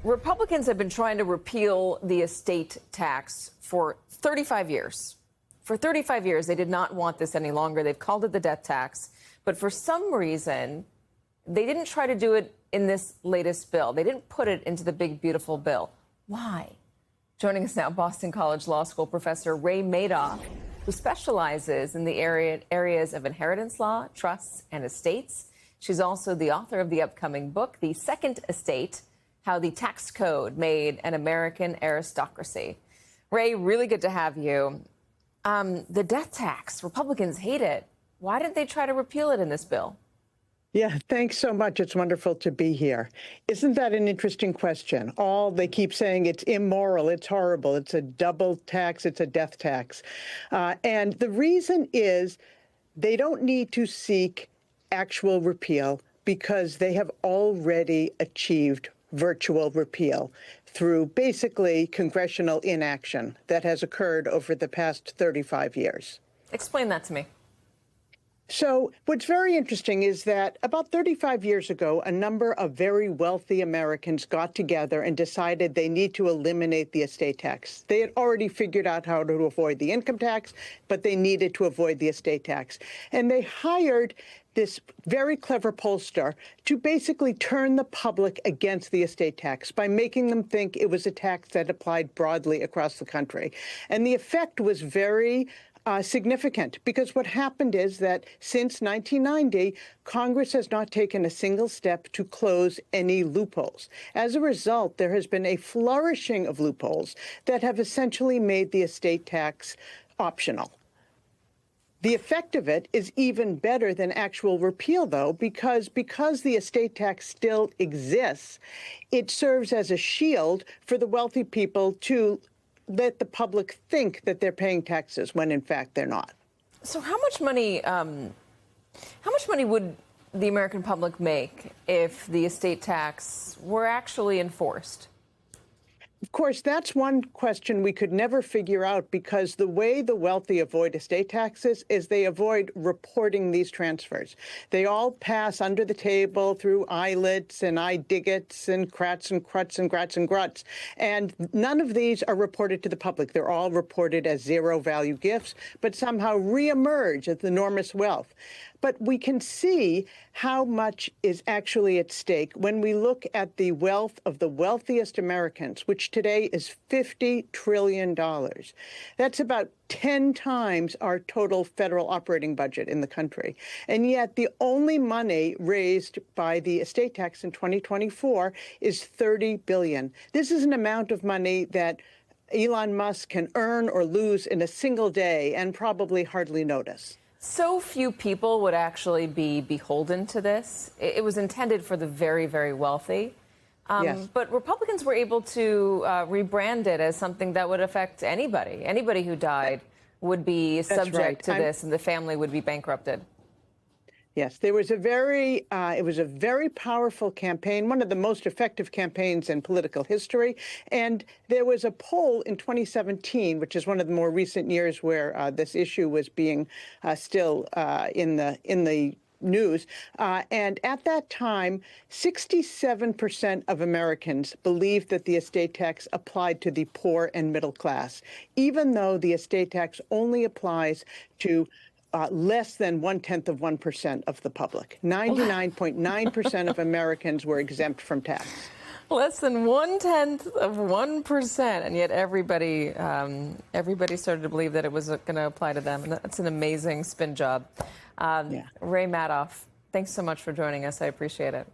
Republicans have been trying to repeal the estate tax for 35 years. For 35 years, they did not want this any longer. They've called it the death tax. But for some reason, they didn't try to do it in this latest bill. They didn't put it into the big, beautiful bill. Why? Joining us now, Boston College Law School professor Ray Madoff, who specializes in the areas of inheritance law, trusts, and estates. She's also the author of the upcoming book, The Second Estate: How the Tax Code Made an American Aristocracy. Ray, really good to have you. The death tax, Republicans hate it. Why didn't they try to repeal it in this bill? Yeah, thanks so much. It's wonderful to be here. Isn't that an interesting question? They keep saying it's immoral, it's horrible, it's a double tax, it's a death tax. And the reason is they don't need to seek actual repeal because they have already achieved virtual repeal through basically congressional inaction that has occurred over the past 35 years. Explain that to me. So what's very interesting is that about 35 years ago, a number of very wealthy Americans got together and decided they need to eliminate the estate tax. They had already figured out how to avoid the income tax, but they needed to avoid the estate tax. And they hired this very clever pollster to basically turn the public against the estate tax by making them think it was a tax that applied broadly across the country. And the effect was very significant, because what happened is that since 1990, Congress has not taken a single step to close any loopholes. As a result, there has been a flourishing of loopholes that have essentially made the estate tax optional. The effect of it is even better than actual repeal, though, because the estate tax still exists, it serves as a shield for the wealthy people to let the public think that they're paying taxes when in fact they're not. So how much money would the American public make if the estate tax were actually enforced? Of course, that's one question we could never figure out, because the way the wealthy avoid estate taxes is they avoid reporting these transfers. They all pass under the table through ILITs and IDIGITs and CRATs and CRUTs and GRATs and GRUTs. And none of these are reported to the public. They're all reported as zero-value gifts, but somehow reemerge as enormous wealth. But we can see how much is actually at stake when we look at the wealth of the wealthiest Americans, which today is $50 trillion. That's about 10 times our total federal operating budget in the country. And yet the only money raised by the estate tax in 2024 is $30 billion. This is an amount of money that Elon Musk can earn or lose in a single day and probably hardly notice. So few people would actually be beholden to this. It was intended for the very, very wealthy. Yes. But Republicans were able to rebrand it as something that would affect anybody. Anybody who died would be subject to this, and the family would be bankrupted. Yes, there was it was a very powerful campaign, one of the most effective campaigns in political history. And there was a poll in 2017, which is one of the more recent years where this issue was being still in the news. And at that time, 67% of Americans believed that the estate tax applied to the poor and middle class, even though the estate tax only applies to less than 1/10% of the public. 99.9% of Americans were exempt from tax. Less than 1/10%, and yet everybody started to believe that it was going to apply to them. And that's an amazing spin job. Ray Madoff, thanks so much for joining us. I appreciate it.